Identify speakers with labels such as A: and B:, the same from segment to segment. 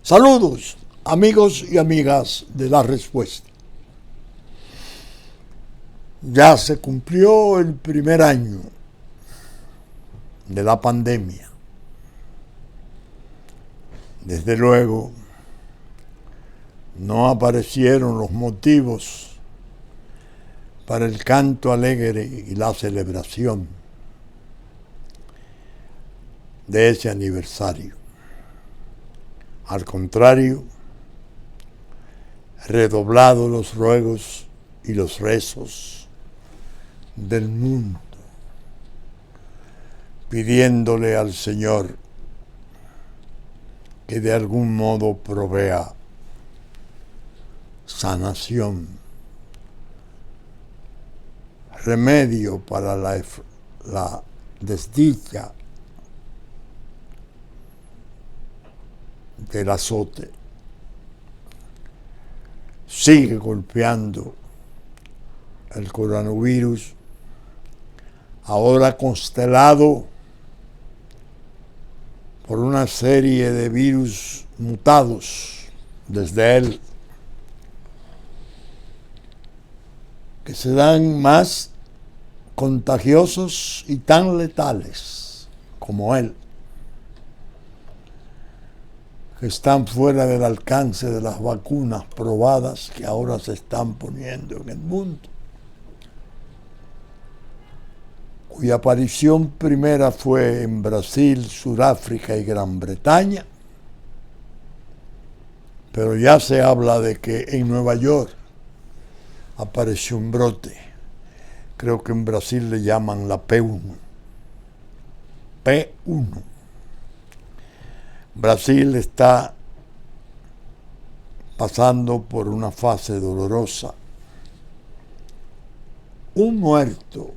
A: Saludos, amigos y amigas de La Respuesta. Ya se cumplió el primer año de la pandemia. Desde luego, no aparecieron los motivos para el canto alegre y la celebración de ese aniversario. Al contrario, redoblados los ruegos y los rezos del mundo, pidiéndole al Señor que de algún modo provea sanación, remedio para la desdicha del azote. Sigue golpeando el coronavirus, ahora constelado por una serie de virus mutados desde él, que se dan más contagiosos y tan letales como él, que están fuera del alcance de las vacunas probadas que ahora se están poniendo en el mundo, cuya aparición primera fue en Brasil, Sudáfrica y Gran Bretaña, pero ya se habla de que en Nueva York apareció un brote. Creo que en Brasil le llaman la P1. P1. Brasil está pasando por una fase dolorosa. Un muerto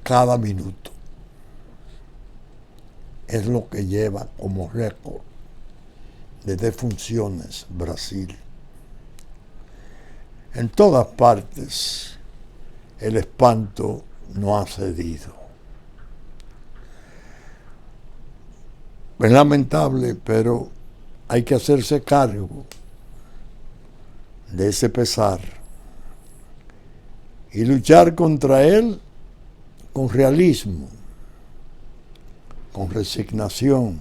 A: cada minuto es lo que lleva como récord de defunciones Brasil. En todas partes el espanto no ha cedido. Es lamentable, pero hay que hacerse cargo de ese pesar y luchar contra él con realismo, con resignación,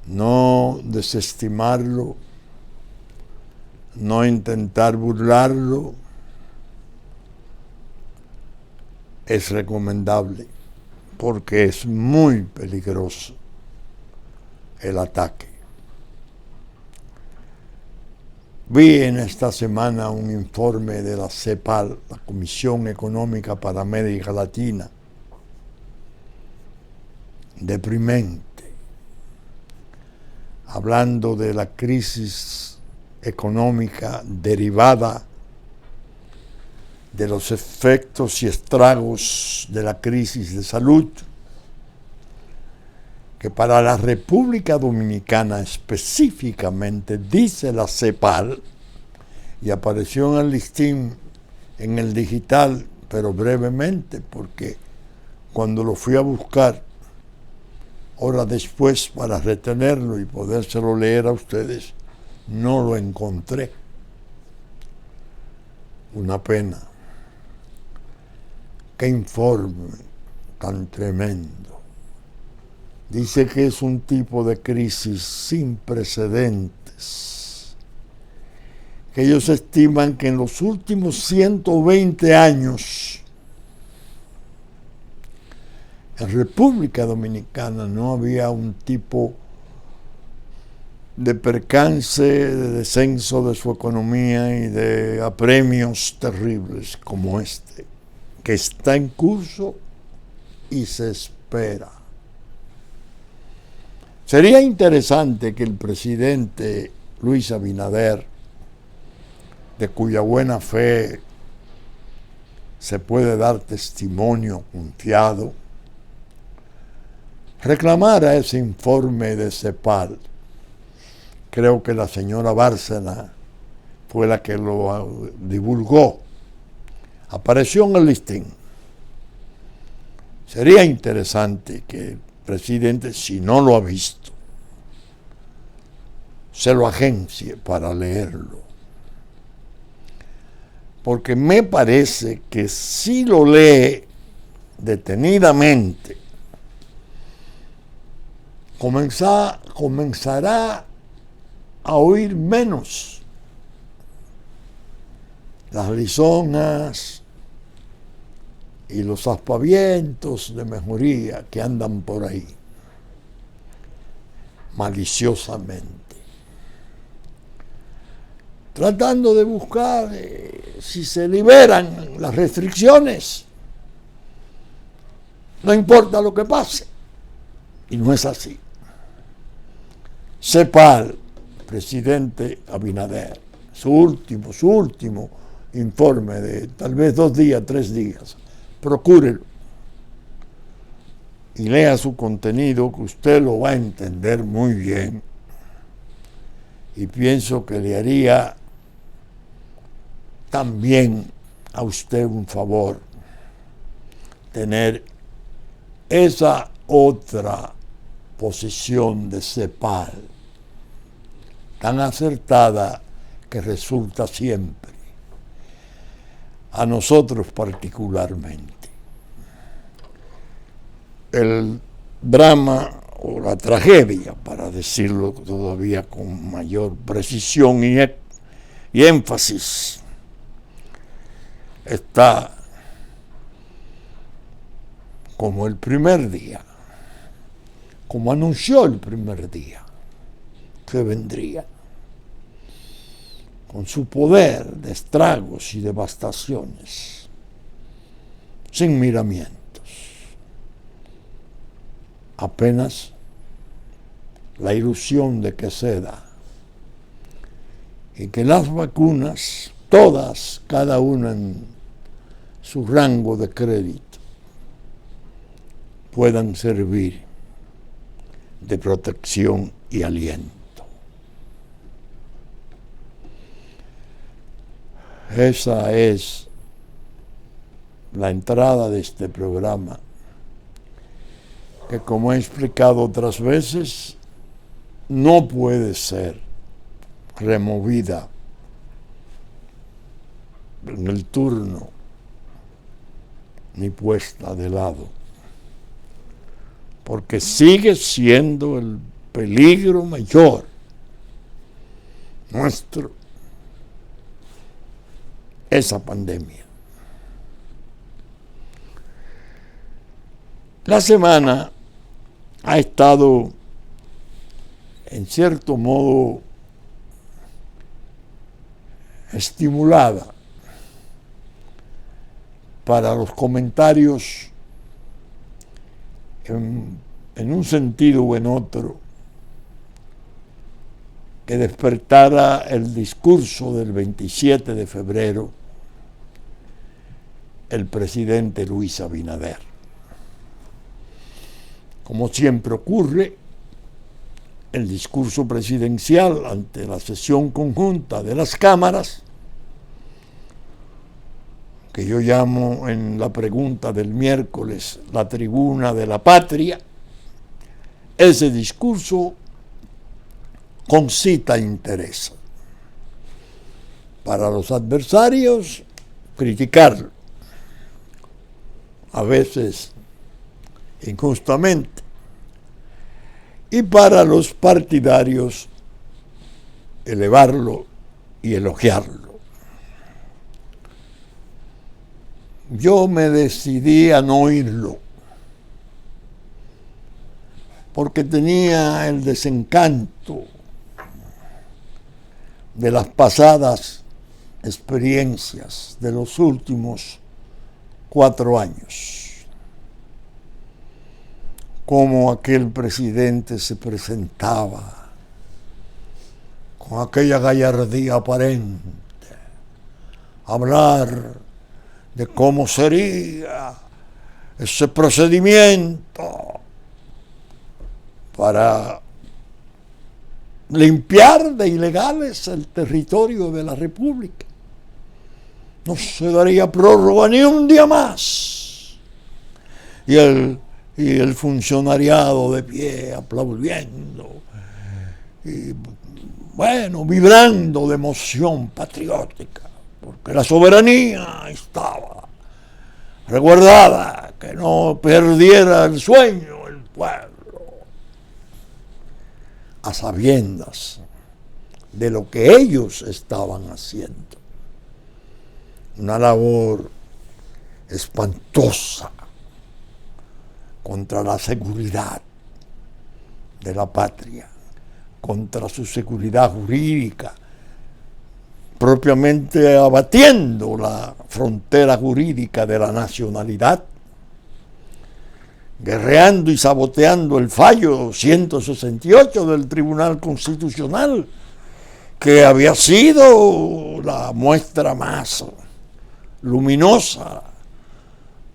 A: no desestimarlo, no intentar burlarlo. Es recomendable porque es muy peligroso el ataque. Vi en esta semana un informe de la CEPAL, la Comisión Económica para América Latina, deprimente, hablando de la crisis económica derivada de los efectos y estragos de la crisis de salud, que para la República Dominicana específicamente, dice la CEPAL, y apareció en el listín, en el digital, pero brevemente, porque cuando lo fui a buscar, horas después, para retenerlo y podérselo leer a ustedes, no lo encontré. Una pena. Qué informe tan tremendo. Dice que es un tipo de crisis sin precedentes, que ellos estiman que en los últimos 120 años en República Dominicana no había un tipo de percance, de descenso de su economía y de apremios terribles como este, que está en curso y se espera. Sería interesante que el presidente Luis Abinader, de cuya buena fe se puede dar testimonio confiado, reclamara ese informe de CEPAL. Creo que la señora Bárcena fue la que lo divulgó. Apareció en el listín. Sería interesante que el presidente, si no lo ha visto, se lo agencie para leerlo. Porque me parece que si lo lee detenidamente, comenzará a oír menos las lisonjas y los aspavientos de mejoría que andan por ahí maliciosamente, tratando de buscar si se liberan las restricciones, no importa lo que pase, y no es así. CEPAL, presidente Abinader, su último informe de tal vez 2 días, 3 días, procúrelo y lea su contenido, que usted lo va a entender muy bien, y pienso que le haría también a usted un favor tener esa otra posición de CEPAL tan acertada que resulta siempre, a nosotros particularmente. El drama o la tragedia, para decirlo todavía con mayor precisión y énfasis, está como el primer día, como anunció el primer día que vendría, con su poder de estragos y devastaciones, sin miramientos. Apenas la ilusión de que ceda y que las vacunas, todas, cada una en su rango de crédito, puedan servir de protección y aliento. Esa es la entrada de este programa, que, como he explicado otras veces, no puede ser removida en el turno ni puesta de lado, porque sigue siendo el peligro mayor nuestro, esa pandemia. La semana ha estado, en cierto modo, estimulada para los comentarios en un sentido o en otro, que despertara el discurso del 27 de febrero el presidente Luis Abinader. Como siempre ocurre, el discurso presidencial ante la sesión conjunta de las cámaras, que yo llamo en la pregunta del miércoles la tribuna de la patria, ese discurso concita interés. Para los adversarios, criticarlo, a veces injustamente, y para los partidarios, elevarlo y elogiarlo. Yo me decidí a no oírlo, porque tenía el desencanto de las pasadas experiencias de los últimos 4 años. Cómo aquel presidente se presentaba con aquella gallardía aparente, hablar de cómo sería ese procedimiento para limpiar de ilegales el territorio de la República. No se daría prórroga ni un día más. Y y el funcionariado de pie aplaudiendo y bueno, vibrando de emoción patriótica, porque la soberanía estaba resguardada, que no perdiera el sueño el pueblo, a sabiendas de lo que ellos estaban haciendo. Una labor espantosa contra la seguridad de la patria, contra su seguridad jurídica, propiamente abatiendo la frontera jurídica de la nacionalidad, guerreando y saboteando el fallo 168 del Tribunal Constitucional, que había sido la muestra más luminosa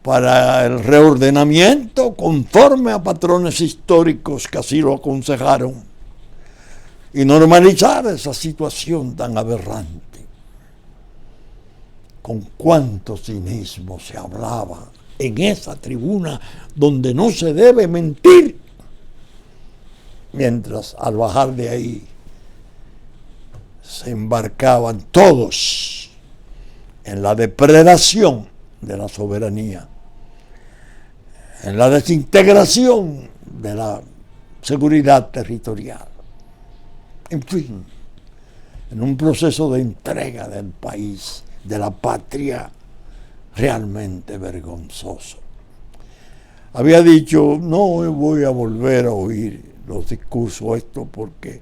A: para el reordenamiento conforme a patrones históricos que así lo aconsejaron, y normalizar esa situación tan aberrante. Con cuánto cinismo se hablaba en esa tribuna donde no se debe mentir, mientras al bajar de ahí se embarcaban todos en la depredación de la soberanía, en la desintegración de la seguridad territorial, en fin, en un proceso de entrega del país, de la patria, realmente vergonzoso. Había dicho, no voy a volver a oír los discursos estos porque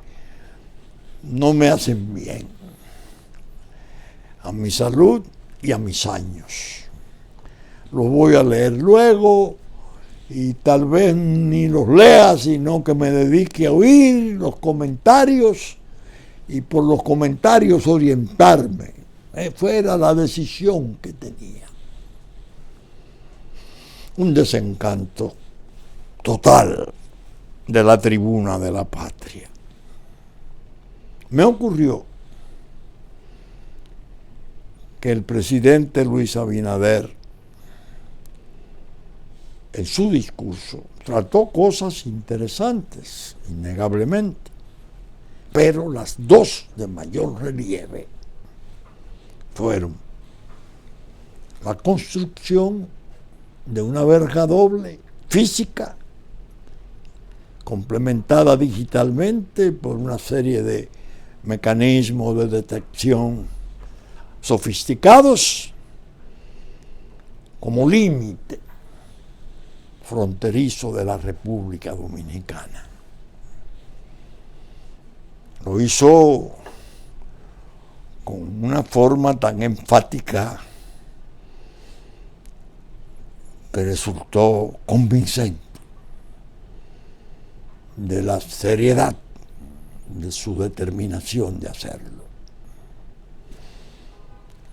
A: no me hacen bien a mi salud y a mis años. Los voy a leer luego y tal vez ni los lea, sino que me dedique a oír los comentarios y por los comentarios orientarme. Fuera la decisión que tenía. Un desencanto total de la tribuna de la patria. Me ocurrió que el presidente Luis Abinader, en su discurso, trató cosas interesantes, innegablemente, pero las dos de mayor relieve fueron la construcción de una verja doble física, complementada digitalmente por una serie de mecanismos de detección sofisticados, como límite fronterizo de la República Dominicana. Lo hizo con una forma tan enfática que resultó convincente de la seriedad de su determinación de hacerlo.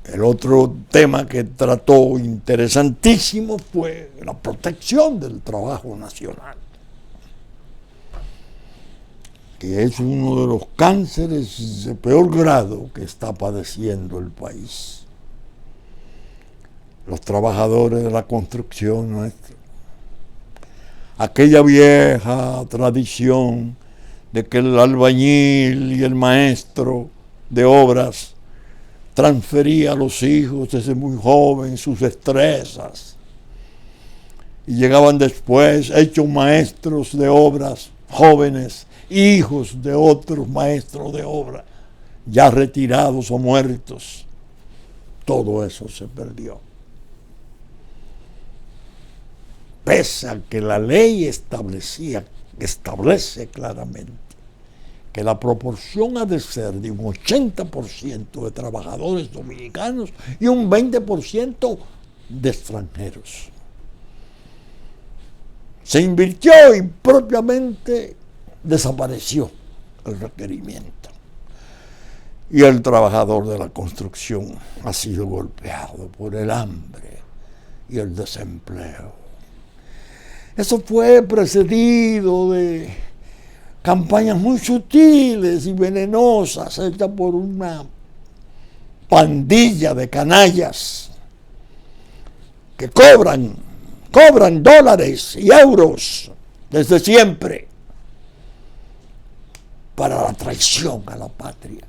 A: El otro tema que trató interesantísimo fue la protección del trabajo nacional, que es uno de los cánceres de peor grado que está padeciendo el país. Los trabajadores de la construcción nuestra, aquella vieja tradición de que el albañil y el maestro de obras transfería a los hijos desde muy joven sus destrezas y llegaban después hechos maestros de obras jóvenes, hijos de otros maestros de obra ya retirados o muertos. Todo eso se perdió. Pese a que la ley establece claramente que la proporción ha de ser de un 80% de trabajadores dominicanos y un 20% de extranjeros. Se invirtió y propiamente desapareció el requerimiento. Y el trabajador de la construcción ha sido golpeado por el hambre y el desempleo. Eso fue precedido de campañas muy sutiles y venenosas hechas por una pandilla de canallas que cobran cobran dólares y euros desde siempre para la traición a la patria.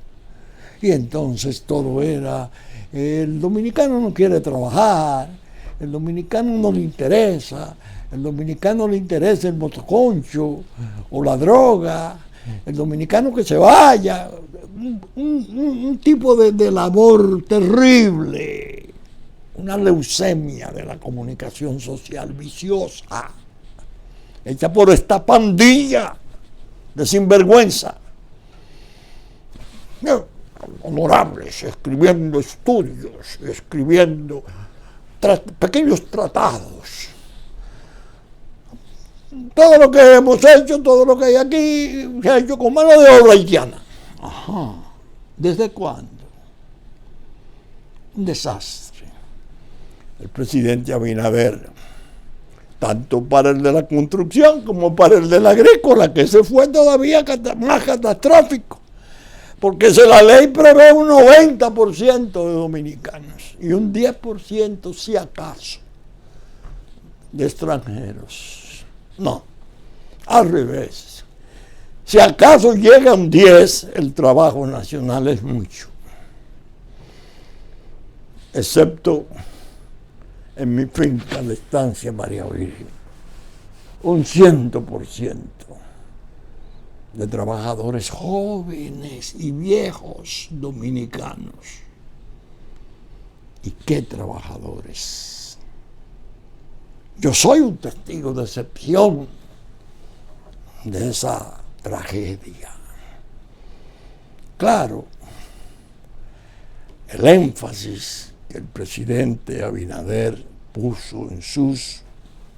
A: Y entonces todo era, el dominicano no quiere trabajar, el dominicano no le interesa, el dominicano le interesa el motoconcho o la droga, el dominicano que se vaya, un tipo de labor terrible, una leucemia de la comunicación social viciosa, hecha por esta pandilla de sinvergüenza. Honorables, escribiendo estudios, escribiendo pequeños tratados. Todo lo que hemos hecho, todo lo que hay aquí, se ha hecho con mano de obra haitiana. Ajá. ¿Desde cuándo? Un desastre. El presidente Abinader, tanto para el de la construcción como para el de la agrícola, que se fue todavía más catastrófico, porque la ley prevé un 90% de dominicanos y un 10%, si acaso, de extranjeros. No, al revés. Si acaso llega un 10, el trabajo nacional es mucho. Excepto en mi finca de Estancia María Virgen. Un 100% de trabajadores jóvenes y viejos dominicanos. ¿Y qué trabajadores? Yo soy un testigo de excepción de esa tragedia. Claro, el énfasis que el presidente Abinader puso en sus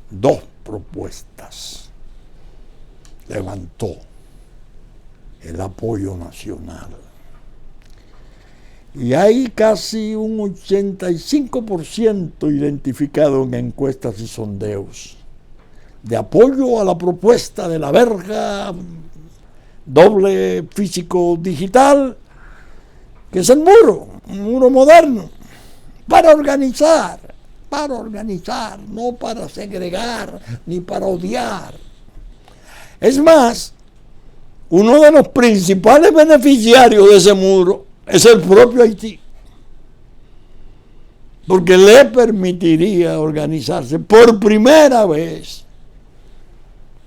A: dos propuestas levantó el apoyo nacional. Y hay casi un 85% identificado en encuestas y sondeos de apoyo a la propuesta de la verga doble físico digital, que es el muro, un muro moderno, para organizar, no para segregar ni para odiar. Es más, uno de los principales beneficiarios de ese muro es el propio Haití, porque le permitiría organizarse por primera vez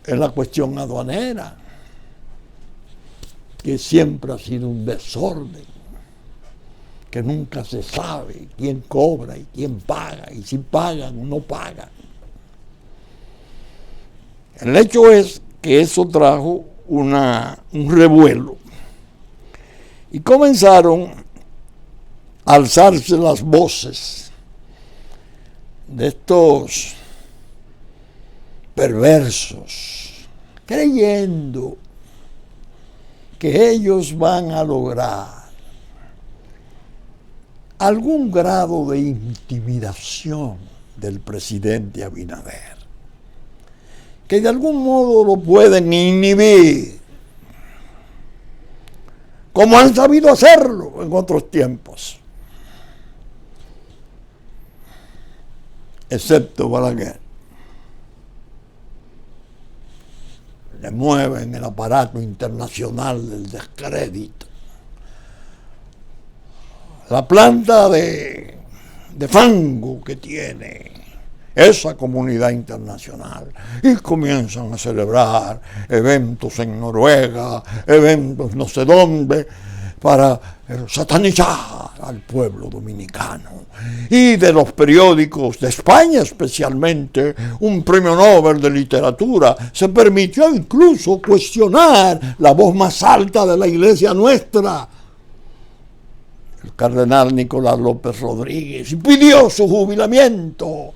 A: en la cuestión aduanera, que siempre ha sido un desorden, que nunca se sabe quién cobra y quién paga, y si pagan o no pagan. El hecho es que eso trajo un revuelo. Y comenzaron a alzarse las voces de estos perversos, creyendo que ellos van a lograr algún grado de intimidación del presidente Abinader, que de algún modo lo pueden inhibir, como han sabido hacerlo en otros tiempos, excepto Balaguer. Le mueven el aparato internacional del descrédito. La planta de fango que tiene esa comunidad internacional, y comienzan a celebrar eventos en Noruega, eventos no sé dónde, para satanizar al pueblo dominicano. Y de los periódicos de España especialmente, un premio Nobel de literatura se permitió incluso cuestionar la voz más alta de la iglesia nuestra, el cardenal Nicolás López Rodríguez, y pidió su jubilamiento.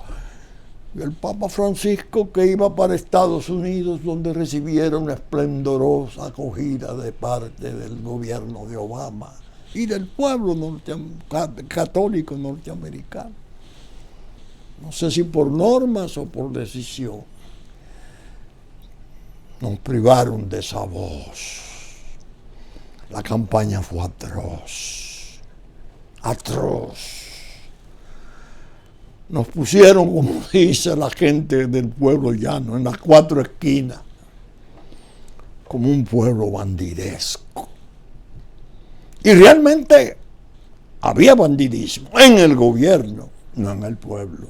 A: Y el Papa Francisco, que iba para Estados Unidos, donde recibiera una esplendorosa acogida de parte del gobierno de Obama y del pueblo católico norteamericano. No sé si por normas o por decisión. Nos privaron de esa voz. La campaña fue atroz. nos pusieron, como dice la gente del pueblo llano, en las 4 esquinas, como un pueblo bandidesco. Y realmente había bandidismo en el gobierno, no en el pueblo.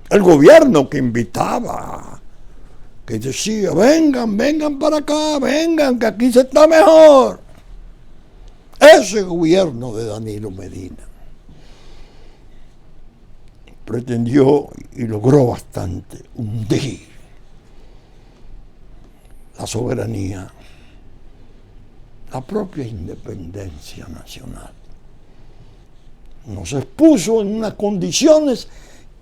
A: El gobierno que invitaba, que decía, vengan, vengan para acá, vengan, que aquí se está mejor. Ese gobierno de Danilo Medina pretendió y logró bastante hundir la soberanía, la propia independencia nacional. Nos expuso en unas condiciones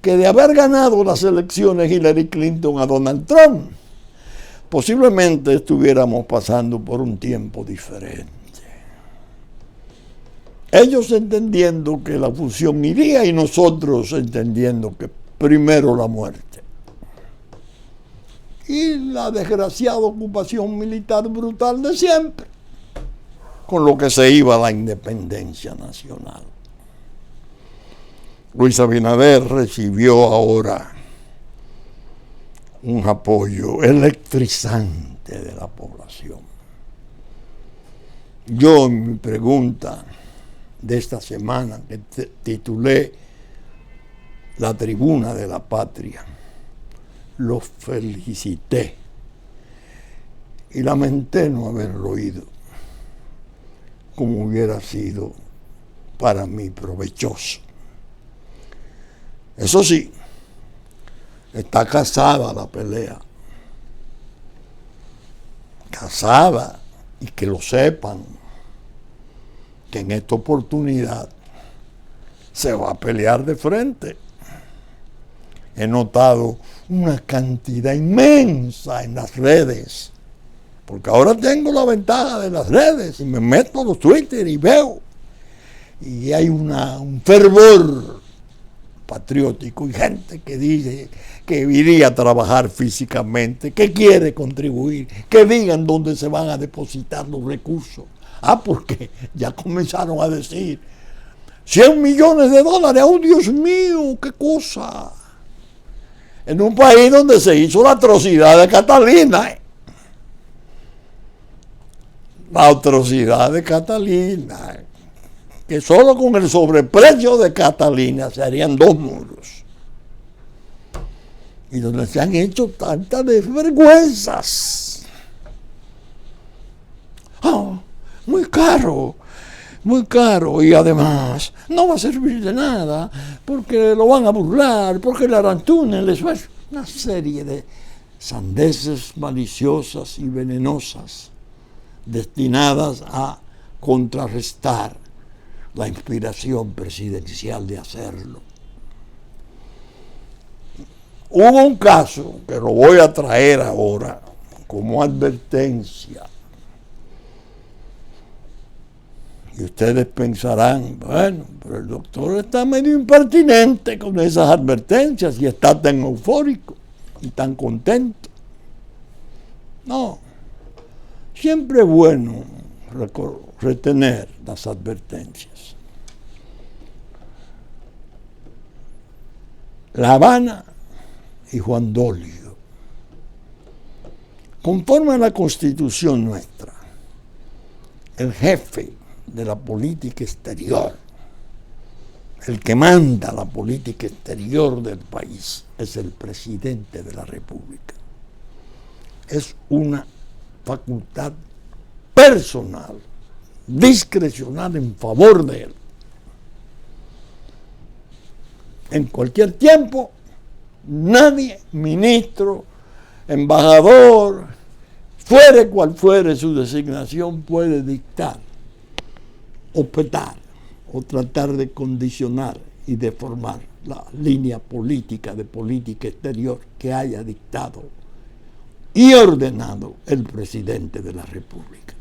A: que, de haber ganado las elecciones Hillary Clinton a Donald Trump, posiblemente estuviéramos pasando por un tiempo diferente. Ellos entendiendo que la fusión iría y nosotros entendiendo que primero la muerte. Y la desgraciada ocupación militar brutal de siempre, con lo que se iba a la independencia nacional. Luis Abinader recibió ahora un apoyo electrizante de la población. Yo, en mi pregunta de esta semana, que titulé La Tribuna de la Patria, los felicité y lamenté no haberlo oído, como hubiera sido para mí provechoso. Eso sí, está casada la pelea, casada, y que lo sepan, que en esta oportunidad se va a pelear de frente. He notado una cantidad inmensa en las redes, porque ahora tengo la ventaja de las redes y me meto a los Twitter y veo, y hay un fervor patriótico y gente que dice que iría a trabajar físicamente, que quiere contribuir, que digan dónde se van a depositar los recursos. Porque ya comenzaron a decir $100 millones. ¡Oh, Dios mío, qué cosa! En un país donde se hizo la atrocidad de Catalina. La atrocidad de Catalina. Que solo con el sobreprecio de Catalina se harían 2 muros. Y donde se han hecho tantas desvergüenzas. Muy caro, y además no va a servir de nada, porque lo van a burlar, porque le harán túneles, una serie de sandeces maliciosas y venenosas, destinadas a contrarrestar la inspiración presidencial de hacerlo. Hubo un caso que lo voy a traer ahora como advertencia. Y ustedes pensarán, bueno, pero el doctor está medio impertinente con esas advertencias y está tan eufórico y tan contento. No, siempre es bueno retener las advertencias. La Habana y Juan Dolio. Conforme a la Constitución nuestra, el jefe de la política exterior, el que manda la política exterior del país, es el presidente de la República. Es una facultad personal, discrecional en favor de él. En cualquier tiempo, nadie, ministro, embajador, fuere cual fuere su designación, puede dictar, objetar o tratar de condicionar y deformar la línea política de política exterior que haya dictado y ordenado el presidente de la República.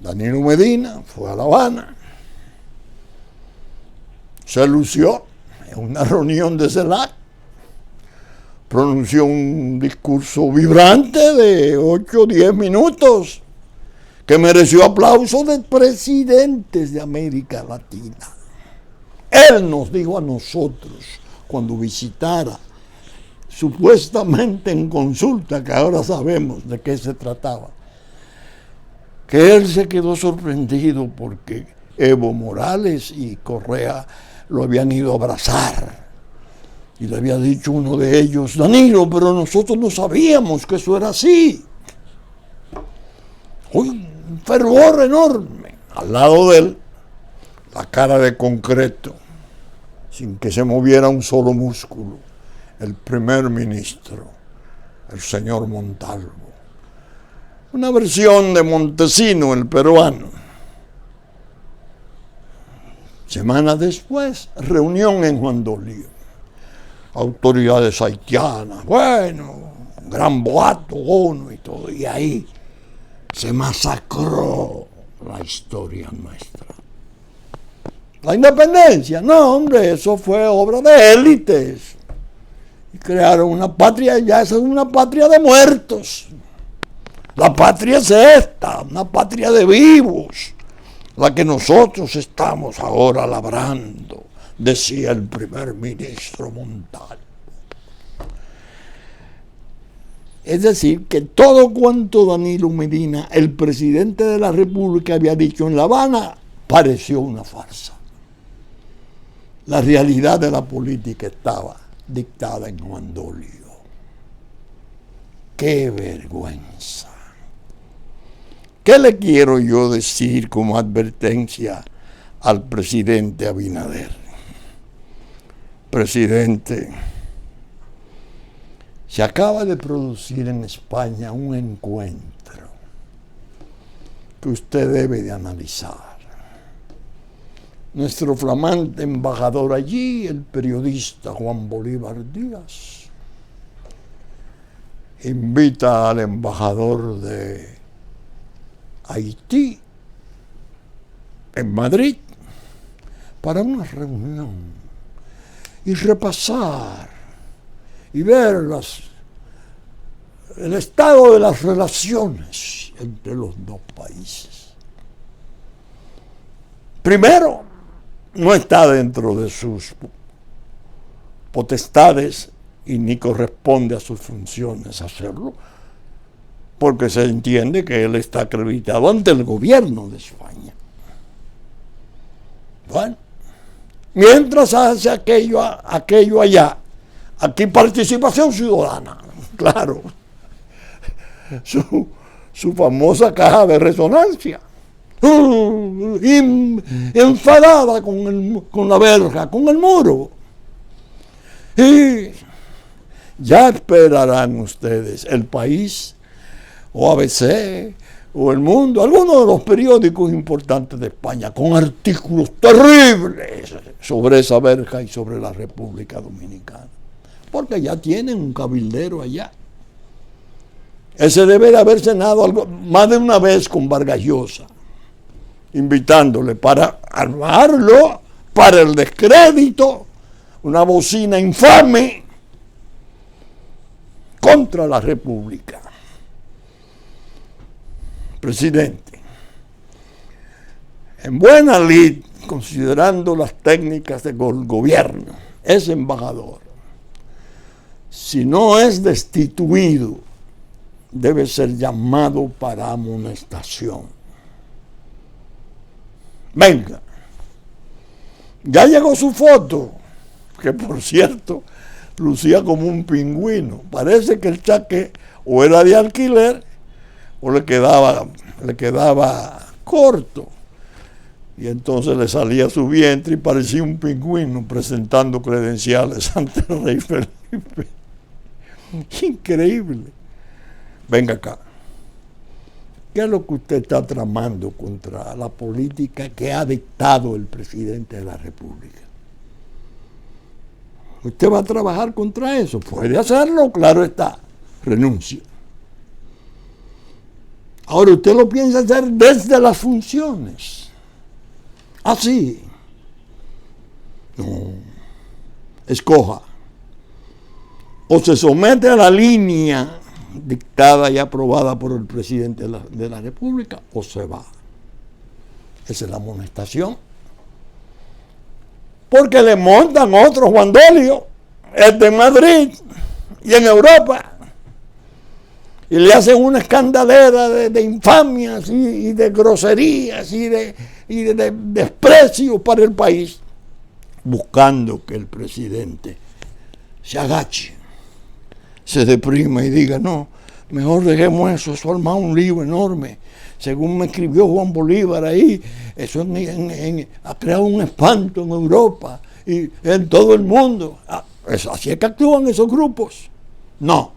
A: Danilo Medina fue a La Habana, se lució en una reunión de CELAC, pronunció un discurso vibrante de 8 o 10 minutos que mereció aplauso de presidentes de América Latina. Él nos dijo a nosotros, cuando visitara, supuestamente en consulta, que ahora sabemos de qué se trataba, que él se quedó sorprendido porque Evo Morales y Correa lo habían ido a abrazar. Y le había dicho uno de ellos: Danilo, pero nosotros no sabíamos que eso era así. Uy, un fervor enorme. Al lado de él, la cara de concreto, sin que se moviera un solo músculo, el primer ministro, el señor Montalvo. Una versión de Montesino, el peruano. Semanas después, reunión en Juan Dolio. Autoridades haitianas, bueno, gran boato, ONU y todo. Y ahí se masacró la historia nuestra. La independencia, no, hombre, eso fue obra de élites. Y crearon una patria, ya esa es una patria de muertos. La patria es esta, una patria de vivos, la que nosotros estamos ahora labrando, decía el primer ministro Montalvo. Es decir, que todo cuanto Danilo Medina, el presidente de la República, había dicho en La Habana, pareció una farsa. La realidad de la política estaba dictada en Juan Dolio. ¡Qué vergüenza! ¿Qué le quiero yo decir como advertencia al presidente Abinader? Presidente, se acaba de producir en España un encuentro que usted debe de analizar. Nuestro flamante embajador allí, el periodista Juan Bolívar Díaz, invita al embajador de Haití en Madrid para una reunión y repasar y ver el estado de las relaciones entre los dos países. Primero, no está dentro de sus potestades y ni corresponde a sus funciones hacerlo, porque se entiende que él está acreditado ante el gobierno de España. Bueno, mientras hace aquello allá, aquí participación ciudadana, claro, su famosa caja de resonancia, enfadada con la verja, con el muro. Y ya esperarán ustedes El País, o ABC, o El Mundo, algunos de los periódicos importantes de España, con artículos terribles sobre esa verja y sobre la República Dominicana. Porque ya tienen un cabildero allá. Ese debe de haber cenado más de una vez con Vargas Llosa, invitándole para armarlo, para el descrédito, una bocina infame contra la República. Presidente, en buena lid, considerando las técnicas del gobierno, ese embajador, si no es destituido, debe ser llamado para amonestación. Venga, ya llegó su foto, que por cierto lucía como un pingüino. Parece que el chaqué o era de alquiler o le quedaba corto. Y entonces le salía su vientre y parecía un pingüino presentando credenciales ante el rey Felipe. Increíble. Venga acá. ¿Qué es lo que usted está tramando contra la política que ha dictado el presidente de la República? ¿Usted va a trabajar contra eso? Puede hacerlo, claro está. Renuncia. Ahora usted lo piensa hacer desde las funciones. Así. No. Escoja. O se somete a la línea dictada y aprobada por el presidente de la República, o se va. Esa es la amonestación. porque le montan otro Juan Dolio, de Madrid y en Europa, y le hacen una escandalera de infamias y de groserías y de desprecio para el país, buscando que el presidente se agache, se deprima y diga, no, mejor dejemos eso ha armado un lío enorme. Según me escribió Juan Bolívar ahí, eso ha creado un espanto en Europa y en todo el mundo. Así es que actúan esos grupos. No.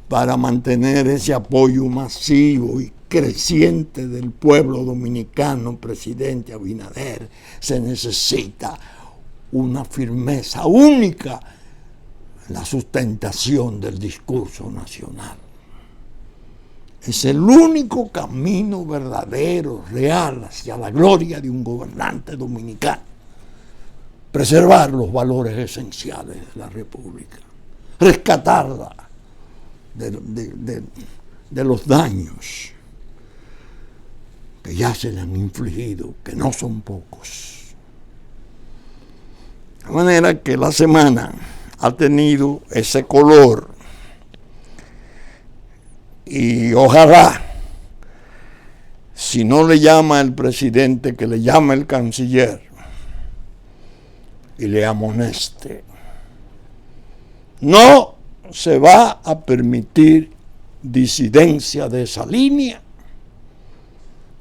A: Para mantener ese apoyo masivo y creciente del pueblo dominicano, presidente Abinader, se necesita una firmeza única en la sustentación del discurso nacional. Es el único camino verdadero, real, hacia la gloria de un gobernante dominicano. Preservar los valores esenciales de la República, rescatarla de los daños que ya se le han infligido, que no son pocos. De manera que la semana ha tenido ese color y ojalá, si no le llama el presidente, que le llame el canciller y le amoneste. No se va a permitir disidencia de esa línea,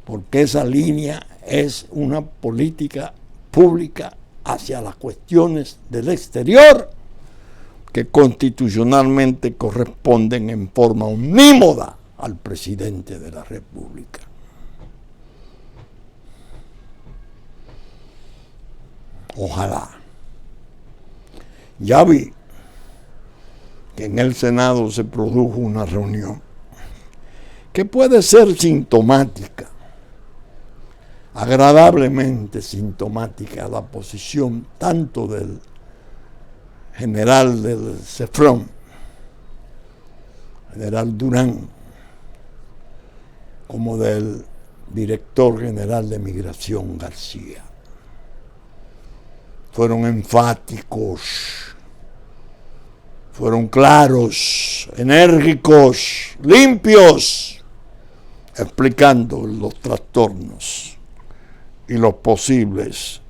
A: porque esa línea es una política pública hacia las cuestiones del exterior que constitucionalmente corresponden en forma unímoda al presidente de la República. Ojalá. Ya vi que en el Senado se produjo una reunión que puede ser sintomática, agradablemente sintomática, la posición tanto del general del CEFRON, general Durán, como del director general de Migración, García. Fueron enfáticos, fueron claros, enérgicos, limpios, explicando los trastornos y los posibles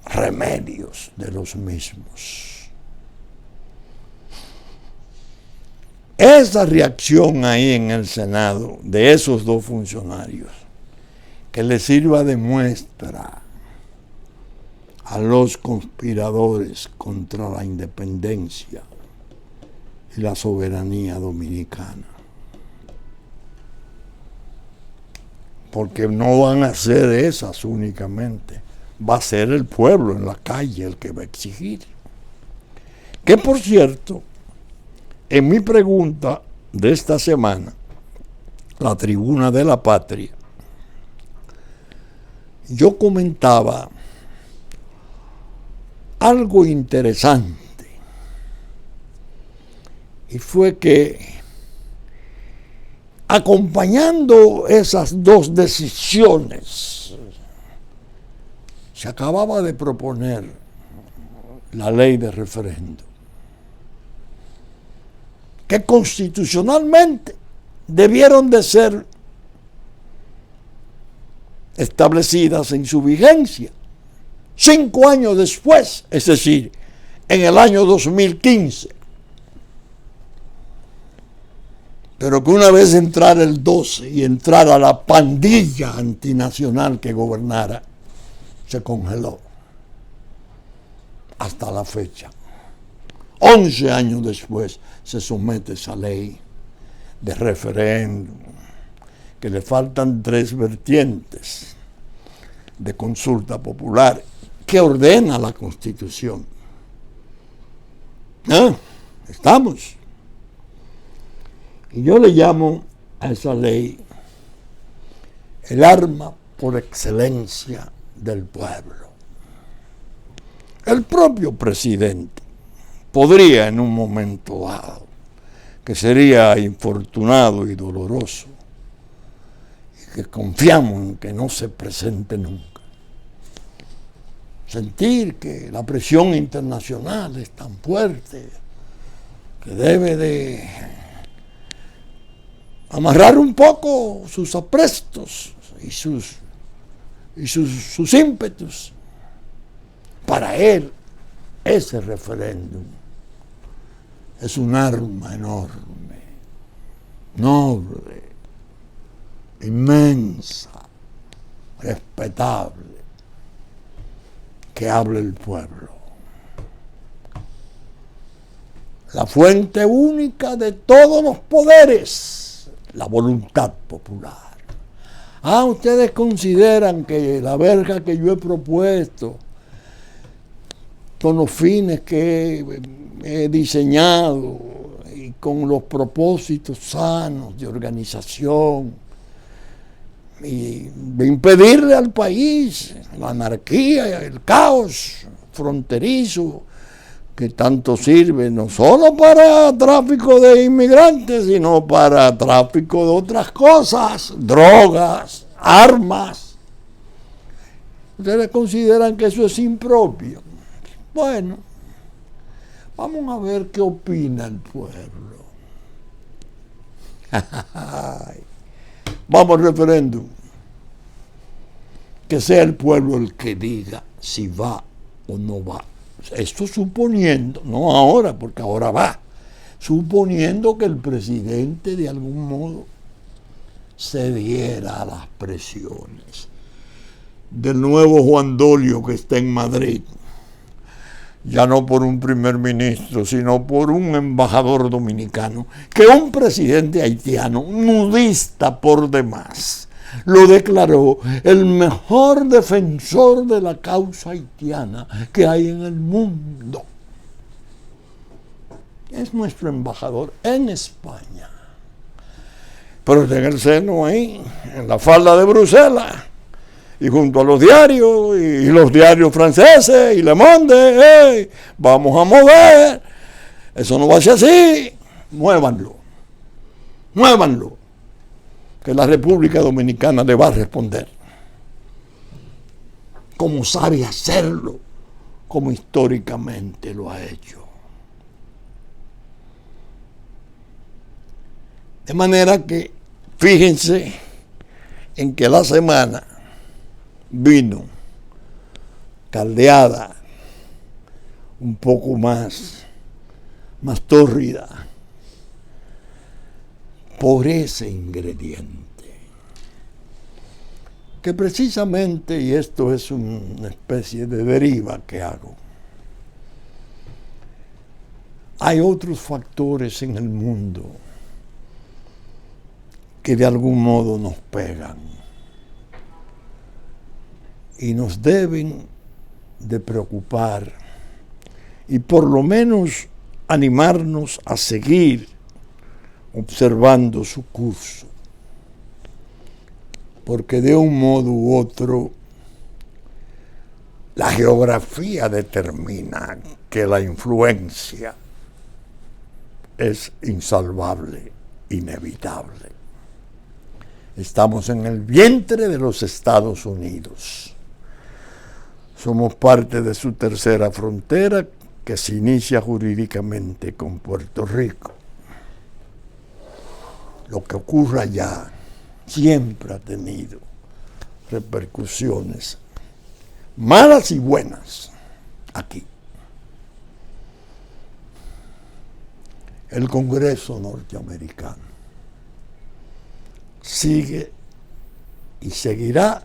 A: remedios de los mismos. Esa reacción ahí en el Senado de esos dos funcionarios, que les sirva de muestra a los conspiradores contra la independencia y la soberanía dominicana. Porque no van a ser esas únicamente, va a ser el pueblo en la calle el que va a exigir. Que por cierto, en mi pregunta de esta semana, la Tribuna de la Patria, yo comentaba algo interesante, y fue que acompañando esas dos decisiones, se acababa de proponer la ley de referéndum, que constitucionalmente debieron de ser establecidas en su vigencia 5 años después, es decir, en el año 2015. Pero que una vez entrara el 12 y entrara la pandilla antinacional que gobernara, se congeló hasta la fecha. 11 años después se somete esa ley de referéndum, que le faltan 3 vertientes de consulta popular que ordena la Constitución. Estamos. Y yo le llamo a esa ley el arma por excelencia del pueblo. El propio presidente podría en un momento dado, que sería infortunado y doloroso, que confiamos en que no se presente nunca. Sentir que la presión internacional es tan fuerte que debe de amarrar un poco sus aprestos y sus ímpetus. Para él, ese referéndum es un arma enorme, noble, inmensa, respetable, que hable el pueblo. La fuente única de todos los poderes, la voluntad popular. Ustedes consideran que la verja que yo he propuesto, con los fines que he diseñado y con los propósitos sanos de organización y de impedirle al país la anarquía, el caos fronterizo que tanto sirve no solo para tráfico de inmigrantes, sino para tráfico de otras cosas, drogas, armas. ¿Ustedes consideran que eso es impropio? Bueno, vamos a ver qué opina el pueblo. Vamos al referéndum. Que sea el pueblo el que diga si va o no va. Esto suponiendo, no ahora, porque ahora va, suponiendo que el presidente de algún modo cediera a las presiones del nuevo Juan Dolio que está en Madrid, ya no por un primer ministro, sino por un embajador dominicano, que un presidente haitiano, nudista por demás, lo declaró el mejor defensor de la causa haitiana que hay en el mundo. Es nuestro embajador en España. Pero está en el seno ahí, en la falda de Bruselas, y junto a los diarios, y los diarios franceses, y Le Monde, vamos a mover, eso no va a ser así, muévanlo, que la República Dominicana le va a responder, como sabe hacerlo, como históricamente lo ha hecho. De manera que, fíjense en que la semana vino caldeada, un poco más tórrida, por ese ingrediente, que precisamente, y esto es una especie de deriva que hago, hay otros factores en el mundo que de algún modo nos pegan y nos deben de preocupar y por lo menos animarnos a seguir observando su curso, porque de un modo u otro la geografía determina que la influencia es insalvable, inevitable. Estamos en el vientre de los Estados Unidos. Somos parte de su tercera frontera, que se inicia jurídicamente con Puerto Rico. Lo que ocurra allá siempre ha tenido repercusiones malas y buenas aquí. El Congreso norteamericano sigue y seguirá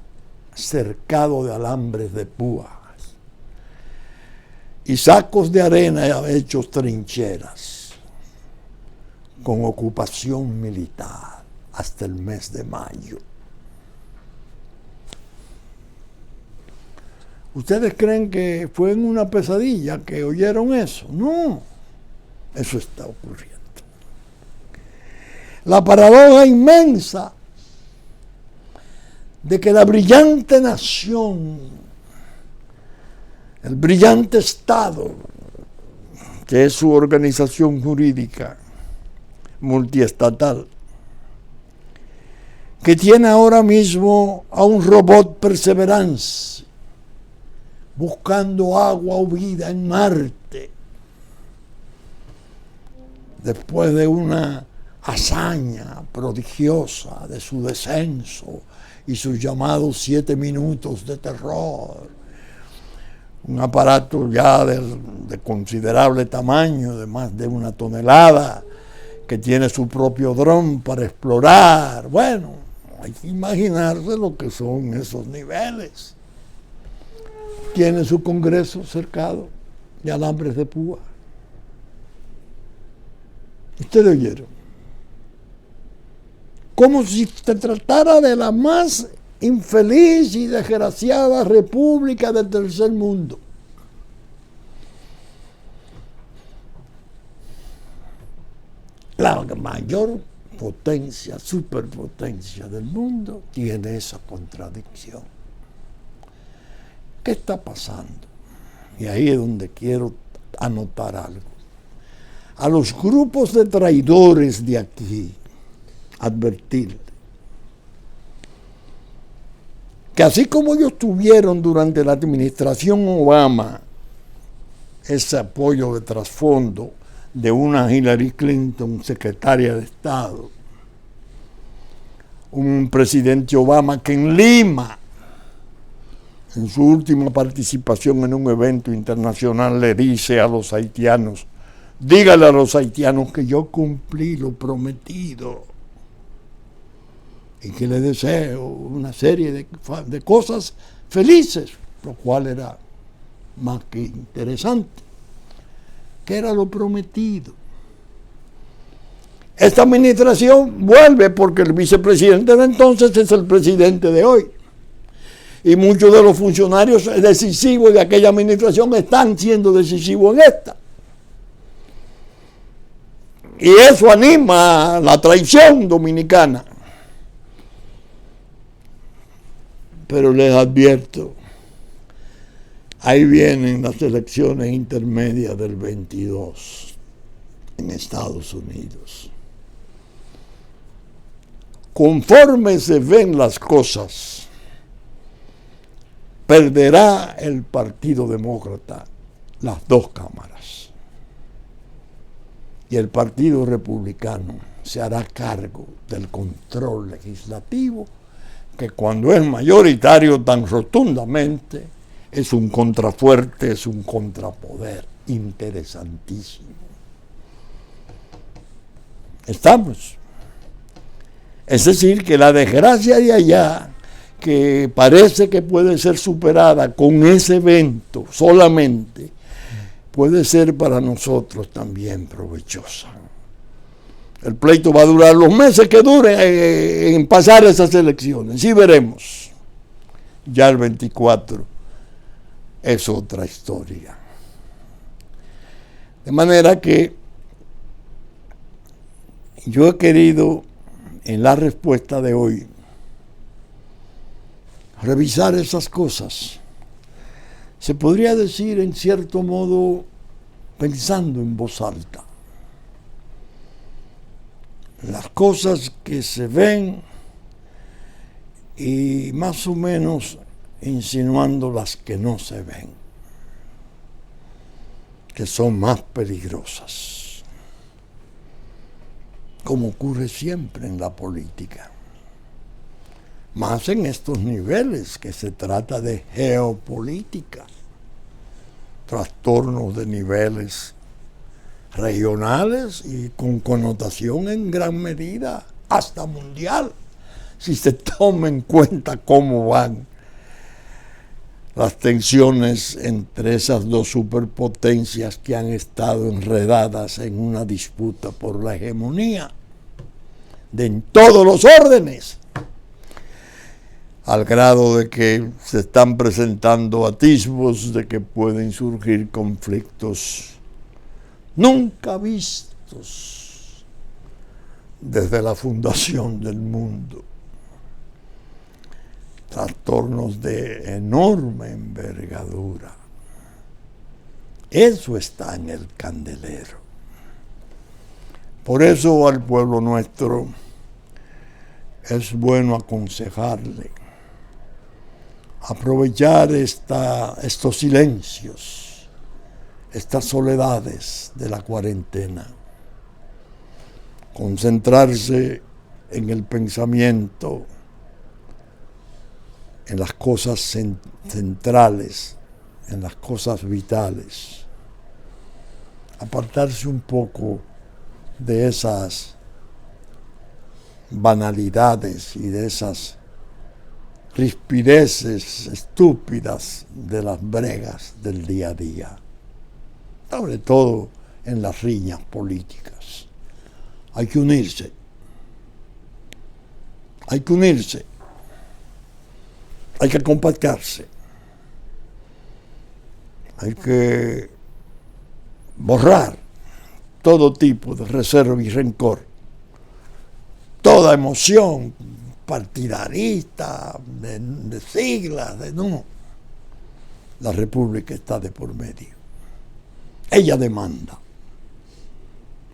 A: cercado de alambres de púas y sacos de arena hechos trincheras, con ocupación militar hasta el mes de mayo. ¿Ustedes creen que fue en una pesadilla que oyeron eso? No, eso está ocurriendo. La paradoja inmensa de que la brillante nación, el brillante Estado, que es su organización jurídica multiestatal, que tiene ahora mismo a un robot Perseverance buscando agua o vida en Marte, después de una hazaña prodigiosa de su descenso y sus llamados 7 minutos de terror. Un aparato ya de considerable tamaño, de más de 1 tonelada, que tiene su propio dron para explorar. Bueno, hay que imaginarse lo que son esos niveles. Tiene su Congreso cercado de alambres de púa. Ustedes oyeron. Como si se tratara de la más infeliz y desgraciada república del tercer mundo. La mayor potencia, superpotencia del mundo tiene esa contradicción. ¿Qué está pasando? Y ahí es donde quiero anotar algo. A los grupos de traidores de aquí, advertirles que así como ellos tuvieron durante la administración Obama ese apoyo de trasfondo de una Hillary Clinton, secretaria de Estado, un presidente Obama que en Lima, en su última participación en un evento internacional, le dice a los haitianos: dígale a los haitianos que yo cumplí lo prometido, y que le deseo una serie de cosas felices, lo cual era más que interesante, que era lo prometido. Esta administración vuelve porque el vicepresidente de entonces es el presidente de hoy. Y muchos de los funcionarios decisivos de aquella administración están siendo decisivos en esta. Y eso anima la traición dominicana. Pero les advierto, ahí vienen las elecciones intermedias del 22 en Estados Unidos. Conforme se ven las cosas, perderá el Partido Demócrata las 2 cámaras. Y el Partido Republicano se hará cargo del control legislativo, que cuando es mayoritario tan rotundamente, es un contrafuerte, es un contrapoder interesantísimo. ¿Estamos? Es decir, que la desgracia de allá, que parece que puede ser superada con ese evento solamente, puede ser para nosotros también provechosa. El pleito va a durar los meses que dure en pasar esas elecciones. Sí veremos. Ya el 24 es otra historia. De manera que yo he querido, en la respuesta de hoy, revisar esas cosas. Se podría decir, en cierto modo, pensando en voz alta. Las cosas que se ven y más o menos insinuando las que no se ven, que son más peligrosas, como ocurre siempre en la política, más en estos niveles que se trata de geopolítica, trastornos de niveles regionales y con connotación en gran medida hasta mundial, si se toma en cuenta cómo van las tensiones entre esas 2 superpotencias que han estado enredadas en una disputa por la hegemonía en todos los órdenes, al grado de que se están presentando atisbos de que pueden surgir conflictos nunca vistos desde la fundación del mundo. Trastornos de enorme envergadura. Eso está en el candelero. Por eso al pueblo nuestro es bueno aconsejarle aprovechar estos silencios, estas soledades de la cuarentena, concentrarse en el pensamiento, en las cosas centrales, en las cosas vitales, apartarse un poco de esas banalidades y de esas rispideces estúpidas de las bregas del día a día, sobre todo en las riñas políticas. Hay que unirse, hay que compactarse, hay que borrar todo tipo de reserva y rencor, toda emoción partidarista, de siglas, no. La República está de por medio. Ella demanda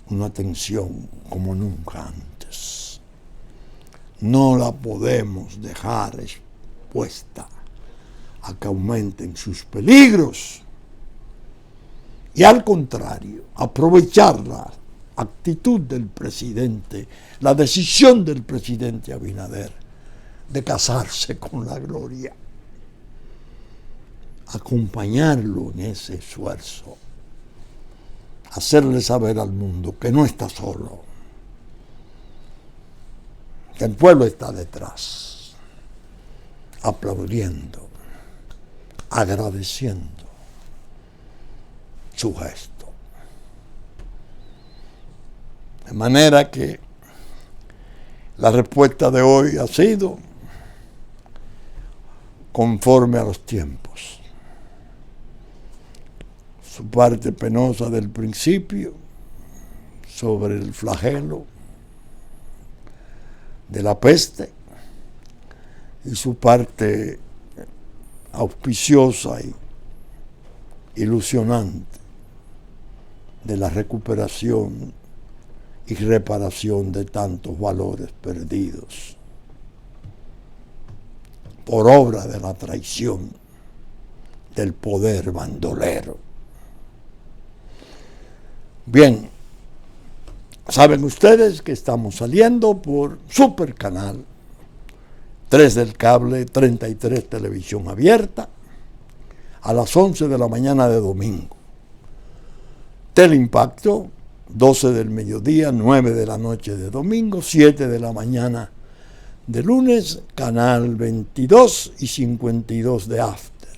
A: una atención como nunca antes. No la podemos dejar expuesta a que aumenten sus peligros. Y al contrario, aprovechar la actitud del presidente, la decisión del presidente Abinader de casarse con la gloria, acompañarlo en ese esfuerzo, hacerle saber al mundo que no está solo, que el pueblo está detrás, aplaudiendo, agradeciendo su gesto. De manera que la respuesta de hoy ha sido conforme a los tiempos. Su parte penosa del principio sobre el flagelo de la peste y su parte auspiciosa y ilusionante de la recuperación y reparación de tantos valores perdidos por obra de la traición del poder bandolero. Bien, saben ustedes que estamos saliendo por Super Canal 3 del cable, 33 televisión abierta, a las 11 de la mañana de domingo. Teleimpacto, 12 del mediodía, 9 de la noche de domingo, 7 de la mañana de lunes, canal 22 y 52 de After.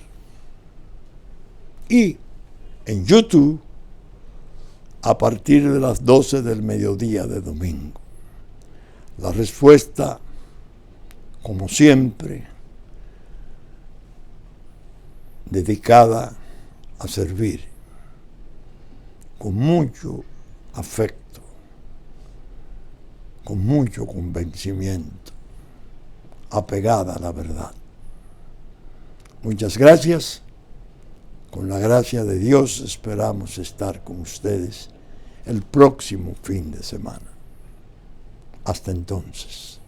A: Y en YouTube, a partir de las 12 del mediodía de domingo. La respuesta, como siempre, dedicada a servir con mucho afecto, con mucho convencimiento, apegada a la verdad. Muchas gracias. Con la gracia de Dios esperamos estar con ustedes el próximo fin de semana. Hasta entonces.